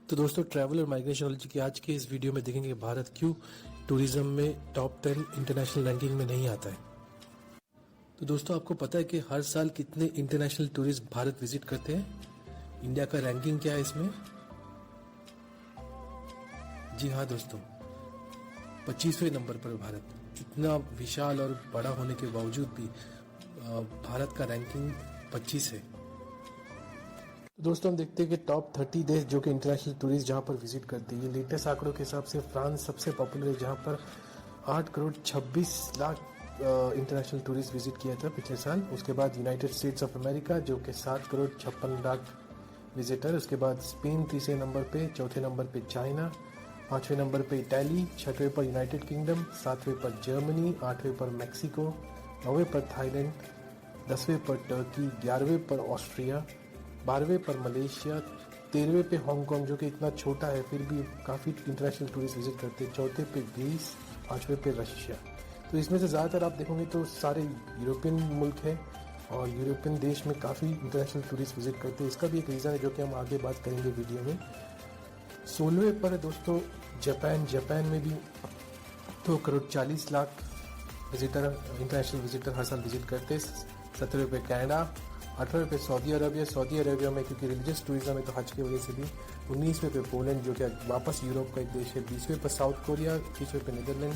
तो दोस्तों ट्रैवल और माइग्रेशनोलॉजी की आज के इस वीडियो में देखेंगे कि भारत क्यों टूरिज्म में टॉप 10 इंटरनेशनल रैंकिंग में नहीं आता है। तो दोस्तों आपको पता है कि हर साल कितने इंटरनेशनल टूरिस्ट भारत विजिट करते हैं? इंडिया का रैंकिंग क्या है इसमें? जी हाँ दोस्तों, 25वें नंबर पर भारत। इतना विशाल और बड़ा होने के बावजूद भी भारत का रैंकिंग 25 है। दोस्तों हम देखते हैं कि टॉप 30 देश जो कि इंटरनेशनल टूरिस्ट जहां पर विजिट करते हैं। ये लेटेस्ट आंकड़ों के हिसाब से फ्रांस सबसे पॉपुलर है, जहां पर 8 crore 26 lakh international tourist visit किया था पिछले साल। उसके बाद यूनाइटेड स्टेट्स ऑफ अमेरिका जो कि 7 करोड़ 56 लाख विजिटर। उसके बाद स्पेन तीसरे नंबर पे, चौथे नंबर पे चाइना, 5वें नंबर पे इटली, 6वें पर यूनाइटेड किंगडम, 7वें पर जर्मनी, 8वें पर मैक्सिको, 9वें पर थाईलैंड, 10वें पर टर्की, 11वें पर ऑस्ट्रिया, 12वें पर मलेशिया, 13वें पे हांगकांग जो कि इतना छोटा है फिर भी काफ़ी इंटरनेशनल टूरिस्ट विजिट करते हैं, 4थे पे ग्रीस, 5वें पे रशिया। तो इसमें से ज़्यादातर आप देखोगे तो सारे यूरोपियन मुल्क हैं और यूरोपियन देश में काफ़ी इंटरनेशनल टूरिस्ट विजिट करते हैं। इसका भी एक रीज़न है जो कि हम आगे बात करेंगे वीडियो में। 16वें पर दोस्तों जापान में भी 2 करोड़ 40 लाख इंटरनेशनल विजिटर हर साल विजिट करते हैं। 17वें पे कनाडा, 18वें पे सऊदी अरबिया में क्योंकि रिलीजियस टूरिज्म है तो हज की वजह से भी। 19वें पे पोलैंड जो कि वापस यूरोप का एक देश है। 20वें पे साउथ कोरिया, 21वें पे नीदरलैंड,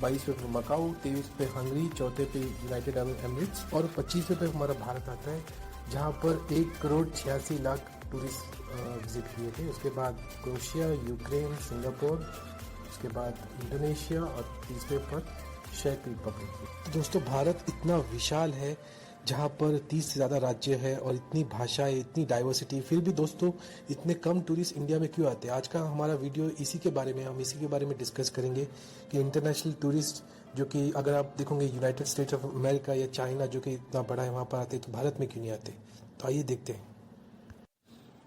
22वें पे मकाऊ, 23वें पे हंगरी, 4थे पे यूनाइटेड अरब एमिरेट्स और 25वें पे हमारा भारत आता है, जहां पर 1 करोड़ 86 लाख टूरिस्ट विजिट किए थे। उसके बाद क्रोएशिया, यूक्रेन, सिंगापुर, उसके बाद इंडोनेशिया और 30वें पर चेक रिपब्लिक। दोस्तों भारत इतना विशाल है जहाँ पर 30 से ज़्यादा राज्य है और इतनी भाषाएं, इतनी डाइवर्सिटी, फिर भी दोस्तों इतने कम टूरिस्ट इंडिया में क्यों आते हैं? आज का हमारा वीडियो इसी के बारे में, हम इसी के बारे में डिस्कस करेंगे कि इंटरनेशनल टूरिस्ट जो कि अगर आप देखोगे यूनाइटेड स्टेट्स ऑफ अमेरिका या चाइना जो कि इतना बड़ा है वहाँ पर आते हैं, तो भारत में क्यों नहीं आते? तो आइए देखते हैं।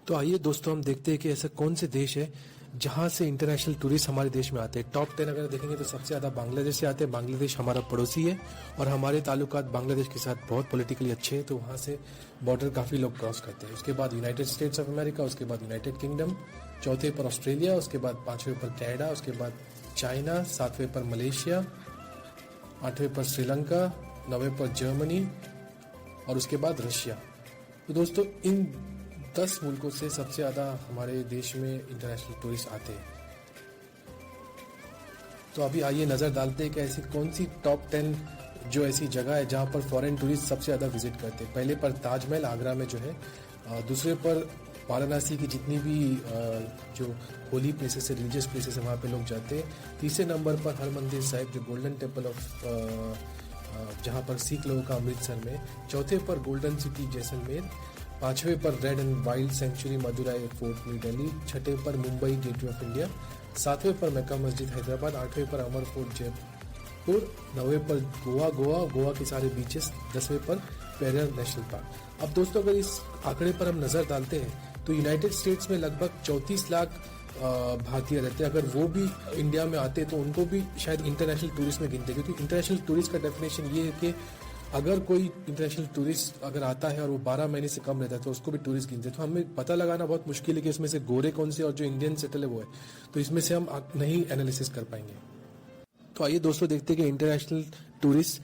तो आइए दोस्तों हम देखते हैं कि ऐसा कौन से देश है जहां से इंटरनेशनल टूरिस्ट हमारे देश में आते हैं। टॉप 10 अगर देखेंगे तो सबसे ज्यादा बांग्लादेश से आते हैं। बांग्लादेश हमारा पड़ोसी है और हमारे ताल्लुकात बांग्लादेश के साथ बहुत पॉलिटिकली अच्छे हैं, तो वहां से बॉर्डर काफी लोग क्रॉस करते हैं। उसके बाद यूनाइटेड स्टेट्स ऑफ अमेरिका, उसके बाद यूनाइटेड किंगडम, 4थे पर ऑस्ट्रेलिया, उसके बाद 5वें पर कनाडा, उसके बाद चाइना, 7वें पर मलेशिया, 8वें पर श्रीलंका, 9वें पर जर्मनी और उसके बाद रशिया। तो दोस्तों इन 10 मुल्कों से सबसे ज्यादा हमारे देश में इंटरनेशनल टूरिस्ट आते हैं। तो अभी आइए नजर डालते हैं कि ऐसी कौन सी टॉप 10 जो ऐसी जगह है जहां पर फॉरेन टूरिस्ट सबसे ज्यादा विजिट करते हैं। पहले पर ताजमहल आगरा में जो है, दूसरे पर वाराणसी की जितनी भी जो होली प्लेसेस है, रिलीजियस प्लेसेस है, वहां पे लोग जाते हैं। तीसरे नंबर पर हरमंदिर साहिब जो गोल्डन टेम्पल ऑफ जहां पर सिख लोगों का अमृतसर में। चौथे पर गोल्डन सिटी जैसलमेर, 5वें पर red and wild century Madurai fort new Delhi, 6ठे पर मुंबई गेटवे ऑफ इंडिया, 7वें पर मक्का मस्जिद हैदराबाद, 8वें पर अमर फोर्ट जयपुर, 9वें पर गोवा के सारे बीचेस, 10वें पर पेरियार नेशनल पार्क। अब दोस्तों अगर इस आंकड़े पर हम नजर डालते हैं तो यूनाइटेड स्टेट्स में लगभग 34 लाख भारतीय रहते हैं। अगर वो भी इंडिया में आते तो उनको भी शायद इंटरनेशनल टूरिस्ट में गिनते, क्योंकि इंटरनेशनल टूरिस्ट का डेफिनेशन ये है कि अगर कोई इंटरनेशनल टूरिस्ट अगर आता है और वो 12 महीने से कम रहता है तो उसको भी टूरिस्ट गिनते हैं। तो हमें पता लगाना बहुत मुश्किल है कि इसमें से गोरे कौन से और जो इंडियन सेटल है वो है, तो इसमें से हम नहीं एनालिसिस कर पाएंगे। तो आइए दोस्तों देखते हैं कि इंटरनेशनल टूरिस्ट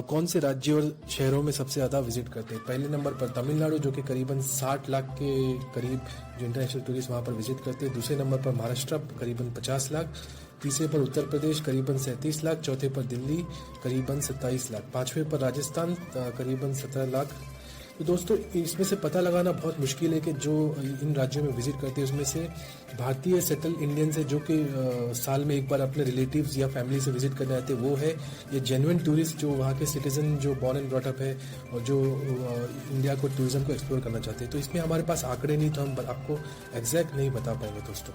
कौन से राज्यों और शहरों में सबसे ज्यादा विजिट करते हैं। पहले नंबर पर तमिलनाडु जो कि करीबन 60 लाख के करीब जो इंटरनेशनल टूरिस्ट वहां पर विजिट करते हैं। दूसरे नंबर पर महाराष्ट्र करीबन 50 लाख, तीसरे पर उत्तर प्रदेश करीबन 37 लाख, चौथे पर दिल्ली करीबन 27 लाख, 5वें पर राजस्थान करीबन 17 लाख। तो दोस्तों इसमें से पता लगाना बहुत मुश्किल है कि जो इन राज्यों में विजिट करते हैं उसमें से भारतीय सेटल इंडियंस है जो कि साल में एक बार अपने रिलेटिव्स या फैमिली से विजिट करने आते हैं वो है, ये जेन्युइन टूरिस्ट जो वहाँ के सिटीजन जो बॉर्न एंड ब्रॉट अप है और जो इंडिया को टूरिज्म को एक्सप्लोर करना चाहते हैं। तो इसमें हमारे पास आंकड़े नहीं, तो हम आपको एग्जैक्ट नहीं बता पाएंगे दोस्तों।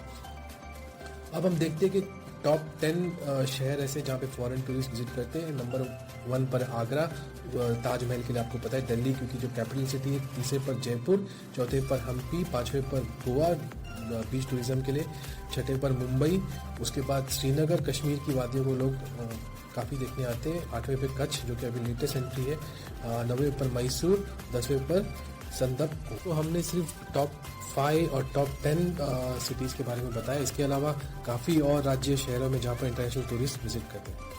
अब हम देखते हैं कि टॉप 10 शहर ऐसे जहाँ पे फॉरेन टूरिस्ट विजिट करते हैं। नंबर 1 पर आगरा, ताजमहल के लिए आपको पता है, दिल्ली क्योंकि जो कैपिटल सिटी है, तीसरे पर जयपुर, चौथे पर हम्पी, 5वें पर गोवा बीच टूरिज्म के लिए, 6ठे पर मुंबई, उसके बाद श्रीनगर, कश्मीर की वादियों को लोग काफ़ी देखने आते हैं, 8वें पे कच्छ जो कि अभी लेटेस्ट एंट्री है, 9वें पर मैसूर, 10वें पर संदर्भ को। तो हमने सिर्फ टॉप 5 और टॉप 10 सिटीज़ के बारे में बताया। इसके अलावा काफ़ी और राज्य शहरों में जहाँ पर इंटरनेशनल टूरिस्ट विजिट करते हैं।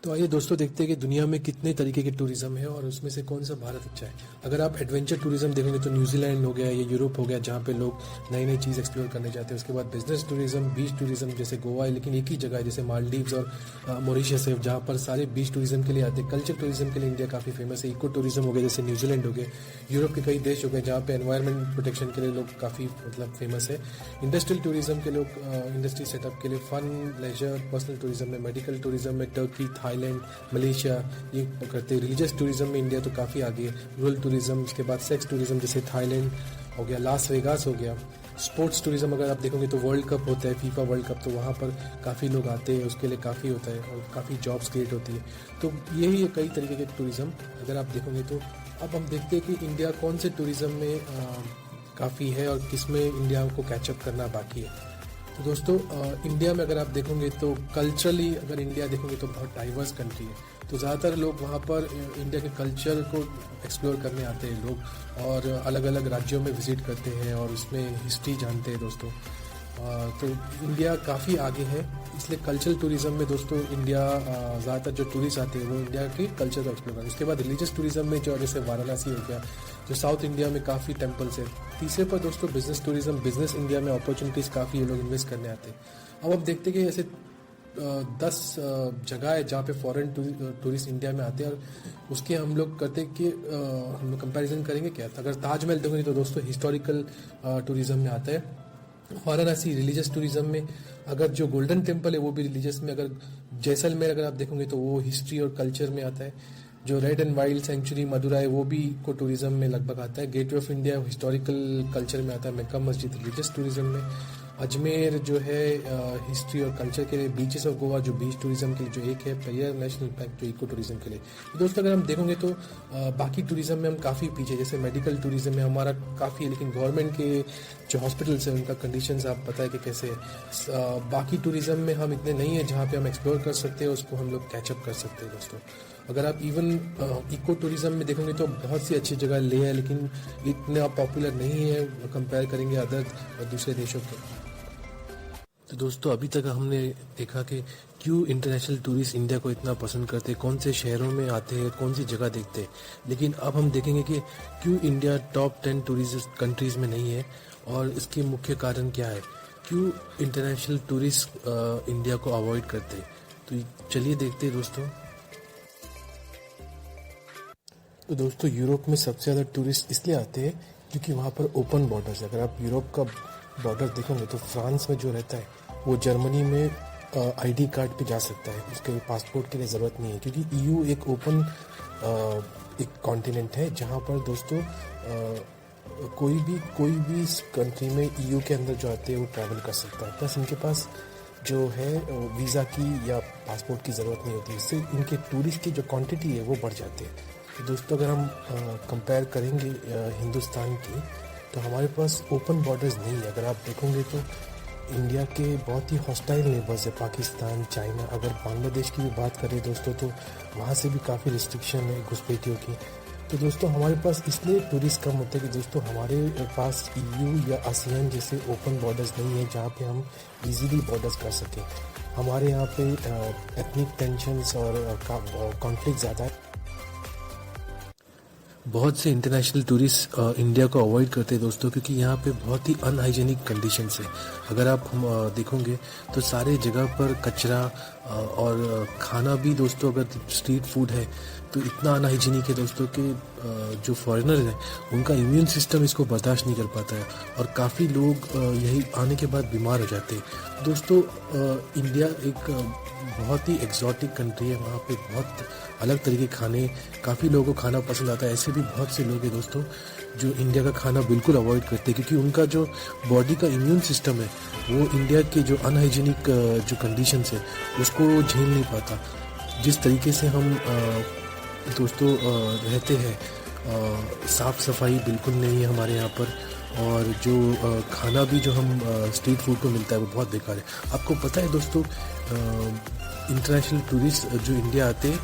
तो आइए दोस्तों देखते हैं कि दुनिया में कितने तरीके के टूरिज्म है और उसमें से कौन सा भारत अच्छा है। अगर आप एडवेंचर टूरिज्म देखेंगे तो न्यूजीलैंड हो गया या यूरोप हो गया, जहाँ पे लोग नई नई चीज़ एक्सप्लोर करने जाते हैं। उसके बाद बिजनेस टूरिज्म, बीच टूरिज्म जैसे गोवा है लेकिन एक ही जगह है, जैसे मालदीव्स और मॉरिशस है, जहाँ पर सारे बीच टूरिज्म के लिए आते हैं। कल्चर टूरिज्म के लिए इंडिया काफ़ी फेमस है। इको टूरिज्म हो गया जैसे न्यूजीलैंड हो गया। यूरोप के कई देश हो गए जहाँ पे एनवायरमेंट प्रोटेक्शन के लिए लोग काफ़ी फेमस है। इंडस्ट्रियल टूरिज्म के लोग इंडस्ट्री सेटअप के लिए, फन लेजर पर्सनल टूरिज्म में, मेडिकल टूरिज्म में टर्की, थाईलैंड, मलेशिया ये करते हैं। रिलीजियस टूरिज्म में इंडिया तो काफ़ी आगे है। रूरल टूरिज्म, उसके बाद सेक्स टूरिज्म जैसे थाईलैंड हो गया, लास वेगास हो गया। स्पोर्ट्स टूरिज्म अगर आप देखोगे तो वर्ल्ड कप होता है, फीफा वर्ल्ड कप, तो वहाँ पर काफ़ी लोग आते हैं, उसके लिए काफ़ी होता है और काफ़ी जॉब्स क्रिएट होती है। तो यही कई तरीके के टूरिज्म अगर आप देखोगे। तो अब हम देखते हैं कि इंडिया कौन से टूरिज्म में काफ़ी है और किस में इंडिया को कैचअप करना बाकी है। तो दोस्तों इंडिया में अगर आप देखोगे तो कल्चरली अगर इंडिया देखोगे तो बहुत डाइवर्स कंट्री है। तो ज़्यादातर लोग वहाँ पर इंडिया के कल्चर को एक्सप्लोर करने आते हैं लोग और अलग अलग राज्यों में विज़िट करते हैं और उसमें हिस्ट्री जानते हैं दोस्तों। तो इंडिया काफ़ी आगे है, इसलिए कल्चरल टूरिज्म में दोस्तों इंडिया ज़्यादातर जो टूरिस्ट आते हैं वो इंडिया के कल्चर को एक्सप्लोर करते हैं। उसके बाद रिलीजियस टूरिज्म में जो जैसे वाराणसी हो गया, जो साउथ इंडिया में काफ़ी टेम्पल्स है। तीसरे पर दोस्तों बिजनेस टूरिज्म, बिजनेस इंडिया में अपॉर्चुनिटीज़ काफ़ी लोग इन्वेस्ट करने आते हैं। अब हम देखते हैं कि ऐसे 10 जगह है जहाँ पे फॉरेन टूरिस्ट इंडिया में आते हैं और उसके हम लोग करते कि हम लोग कंपैरिजन करेंगे क्या। अगर ताजमहल देखोगे तो दोस्तों हिस्टोरिकल टूरिज्म में आता है। वाराणसी रिलीजियस टूरिज्म में, अगर जो गोल्डन टेम्पल है वो भी रिलीजियस में, अगर जैसलमेर अगर आप देखोगे तो वो हिस्ट्री और कल्चर में आता है। जो red and wild sanctuary Madura है वो भी इको टूरिज्म में लगभग आता है। Gateway of India historical culture में आता है। मक्का मस्जिद रिलीजियस टूरिज्म में। अजमेर जो है हिस्ट्री और कल्चर के लिए। बीचेस ऑफ गोवा जो बीच टूरिज्म के लिए जो एक है। पेरियार नेशनल पार्क जो इको टूरिज्म के लिए। दोस्तों अगर हम देखोगे तो बाकी टूरिज्म में हम काफ़ी पीछे, जैसे मेडिकल टूरिज्म में हमारा काफ़ी है, लेकिन गवर्नमेंट के जो हॉस्पिटल्स हैं उनका कंडीशंस आप पता है कि कैसे है। बाकी टूरिज्म में हम इतने नहीं है जहाँ पे हम एक्सप्लोर कर सकते हैं, उसको हम लोग कैचअप कर सकते हैं दोस्तों। अगर आप इवन इको टूरिज्म में देखोगे तो बहुत सी अच्छी जगह ले है, लेकिन इतना पॉपुलर नहीं है कंपेयर करेंगे अदर दूसरे देशों के। तो दोस्तों अभी तक हमने देखा कि क्यों इंटरनेशनल टूरिस्ट इंडिया को इतना पसंद करते हैं, कौन से शहरों में आते हैं, कौन सी जगह देखते हैं। लेकिन अब हम देखेंगे कि क्यों इंडिया टॉप 10 टूरिस्ट कंट्रीज़ में नहीं है और इसके मुख्य कारण क्या है, क्यों इंटरनेशनल टूरिस्ट इंडिया को अवॉइड करते हैं। तो चलिए देखते हैं दोस्तों। तो दोस्तों यूरोप में सबसे ज़्यादा टूरिस्ट इसलिए आते हैं क्योंकि वहाँ पर ओपन बॉर्डर्स है। अगर आप यूरोप का बॉर्डर देखोगे तो फ्रांस में जो रहता है वो जर्मनी में आईडी कार्ड पे जा सकता है, उसके पासपोर्ट के लिए ज़रूरत नहीं है, क्योंकि ईयू एक ओपन एक कॉन्टिनेंट है जहाँ पर दोस्तों कोई भी कंट्री में ईयू के अंदर जो आते हैं वो ट्रैवल कर सकता है। प्लस इनके पास जो है वीज़ा की या पासपोर्ट की ज़रूरत नहीं होती, इससे इनके टूरिस्ट की जो क्वांटिटी है वो बढ़ जाती है। तो दोस्तों अगर हम कंपेयर करेंगे हिंदुस्तान की, तो हमारे पास ओपन बॉर्डर्स नहीं है। अगर आप देखोगे तो इंडिया के बहुत ही हॉस्टाइल नेबर्स है, पाकिस्तान, चाइना। अगर बांग्लादेश की भी बात करें दोस्तों तो वहाँ से भी काफ़ी रिस्ट्रिक्शन है घुसपैठियों की। तो दोस्तों हमारे पास इसलिए टूरिस्ट कम होते हैं कि दोस्तों हमारे पास ईयू या आसियान जैसे ओपन बॉर्डर्स नहीं है जहाँ पे हम इजीली बॉर्डर्स कर सकें। हमारे यहाँ पे एथनिक टेंशन्स और कॉन्फ्लिक्ट ज़्यादा है। बहुत से इंटरनेशनल टूरिस्ट इंडिया को अवॉइड करते हैं दोस्तों, क्योंकि यहाँ पे बहुत ही अनहाइजेनिक कंडीशंस है। अगर आप हम देखोगे तो सारे जगह पर कचरा और खाना भी दोस्तों, अगर स्ट्रीट फूड है तो इतना अनहाइजीनिक है दोस्तों कि जो फॉरेनर हैं उनका इम्यून सिस्टम इसको बर्दाश्त नहीं कर पाता है और काफ़ी लोग यही आने के बाद बीमार हो जाते हैं। दोस्तों इंडिया एक बहुत ही एक्जॉटिक कंट्री है, वहाँ पे बहुत अलग तरीके के खाने काफ़ी लोगों को खाना पसंद आता है। ऐसे भी बहुत से लोग हैं दोस्तों जो इंडिया का खाना बिल्कुल अवॉइड करते हैं, क्योंकि उनका जो बॉडी का इम्यून सिस्टम है वो इंडिया के जो अनहाइजीनिक जो कंडीशंस है उसको झेल नहीं पाता। जिस तरीके से हम दोस्तों रहते हैं, साफ़ सफाई बिल्कुल नहीं है हमारे यहाँ पर, और जो खाना भी जो हम स्ट्रीट फूड को मिलता है वो बहुत बेकार है। आपको पता है दोस्तों, इंटरनेशनल टूरिस्ट जो इंडिया आते हैं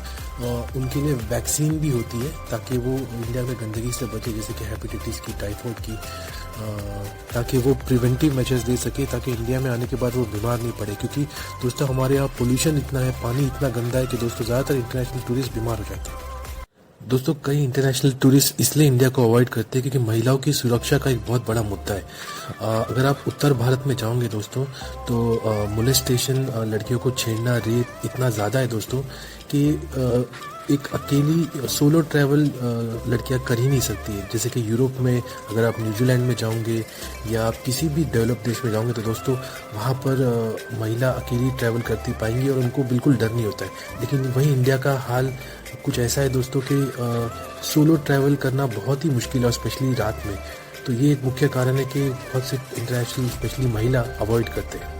उनके लिए वैक्सीन भी होती है ताकि वो इंडिया में गंदगी से बचे, जैसे कि हेपेटाइटिस की, टाइफाइड की, ताकि वो प्रिवेंटिव मेजर्स दे सके ताकि इंडिया में आने के बाद वो बीमार नहीं पड़े। क्योंकि दोस्तों हमारे यहाँ पोल्यूशन इतना है, पानी इतना गंदा है कि दोस्तों ज़्यादातर इंटरनेशनल टूरिस्ट बीमार हो जाते हैं। दोस्तों कई इंटरनेशनल टूरिस्ट इसलिए इंडिया को अवॉइड करते हैं क्योंकि महिलाओं की सुरक्षा का एक बहुत बड़ा मुद्दा है। अगर आप उत्तर भारत में जाओगे दोस्तों तो मोलेस्टेशन, लड़कियों को छेड़ना, रेप इतना ज़्यादा है दोस्तों कि एक अकेली सोलो ट्रैवल लड़कियां कर ही नहीं सकती है। जैसे कि यूरोप में अगर आप न्यूजीलैंड में जाओगे या आप किसी भी डेवलप देश में जाओगे तो दोस्तों वहाँ पर महिला अकेली ट्रैवल करती पाएंगी और उनको बिल्कुल डर नहीं होता है। लेकिन वहीं इंडिया का हाल कुछ ऐसा है दोस्तों कि सोलो ट्रैवल करना बहुत ही मुश्किल है, और स्पेशली रात में। तो ये एक मुख्य कारण है कि बहुत से इंटरनेशनल स्पेशली महिला अवॉइड करते हैं।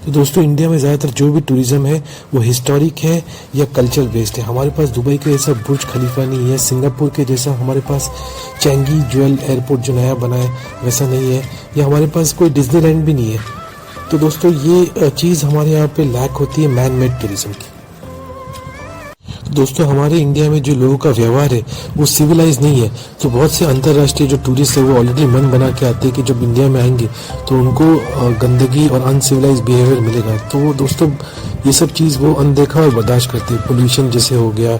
तो दोस्तों इंडिया में ज़्यादातर जो भी टूरिज्म है वो हिस्टोरिक है या कल्चर बेस्ड है। हमारे पास दुबई के जैसा बुर्ज खलीफा नहीं है, सिंगापुर के जैसा हमारे पास चैंगी ज्वेल एयरपोर्ट जो नया बना है वैसा नहीं है, या हमारे पास कोई डिज्नीलैंड भी नहीं है। तो दोस्तों ये चीज़ हमारे यहाँ पे लैक होती है मैन मेड टूरिज्म की। दोस्तों हमारे इंडिया में जो लोगों का व्यवहार है वो सिविलाइज नहीं है। तो बहुत से अंतर्राष्ट्रीय जो टूरिस्ट है वो ऑलरेडी मन बना के आते हैं कि जब इंडिया में आएंगे तो उनको गंदगी और अनसिविलाइज बिहेवियर मिलेगा। तो दोस्तों ये सब चीज़ वो अनदेखा और बर्दाश्त करते हैं, पोल्यूशन जैसे हो गया।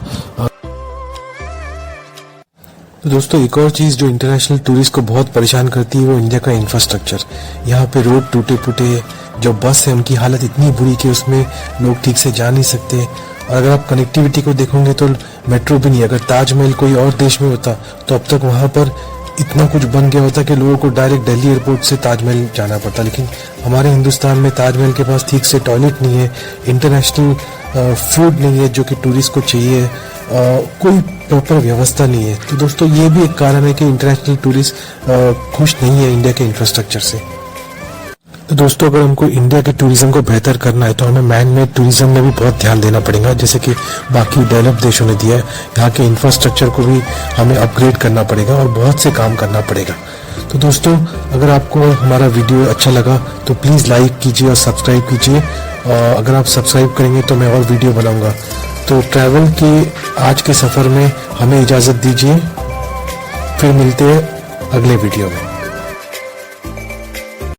तो दोस्तों एक और चीज़ जो इंटरनेशनल टूरिस्ट को बहुत परेशान करती है वो इंडिया का इंफ्रास्ट्रक्चर। यहाँ पे रोड टूटे फूटे, जो बस है उनकी हालत इतनी बुरी कि उसमें लोग ठीक से जा नहीं सकते। और अगर आप कनेक्टिविटी को देखोगे तो मेट्रो भी नहीं। अगर ताजमहल कोई और देश में होता तो अब तक वहाँ पर इतना कुछ बन गया होता कि लोगों को डायरेक्ट दिल्ली एयरपोर्ट से ताजमहल जाना पड़ता। लेकिन हमारे हिंदुस्तान में ताजमहल के पास ठीक से टॉयलेट नहीं है, इंटरनेशनल फूड नहीं है जो कि टूरिस्ट को चाहिए, कोई प्रॉपर व्यवस्था नहीं है। तो दोस्तों ये भी एक कारण है कि इंटरनेशनल टूरिस्ट खुश नहीं है इंडिया के इंफ्रास्ट्रक्चर से। तो दोस्तों अगर हमको इंडिया के टूरिज्म को बेहतर करना है तो हमें मैन मेड टूरिज्म में भी बहुत ध्यान देना पड़ेगा, जैसे कि बाकी डेवलप देशों ने दिया है। यहाँ के इंफ्रास्ट्रक्चर को भी हमें अपग्रेड करना पड़ेगा और बहुत से काम करना पड़ेगा। तो दोस्तों अगर आपको हमारा वीडियो अच्छा लगा तो प्लीज़ लाइक कीजिए और सब्सक्राइब कीजिए। अगर आप सब्सक्राइब करेंगे तो मैं और वीडियो बनाऊँगा। तो ट्रैवल के आज के सफ़र में हमें इजाज़त दीजिए, फिर मिलते हैं अगले वीडियो में।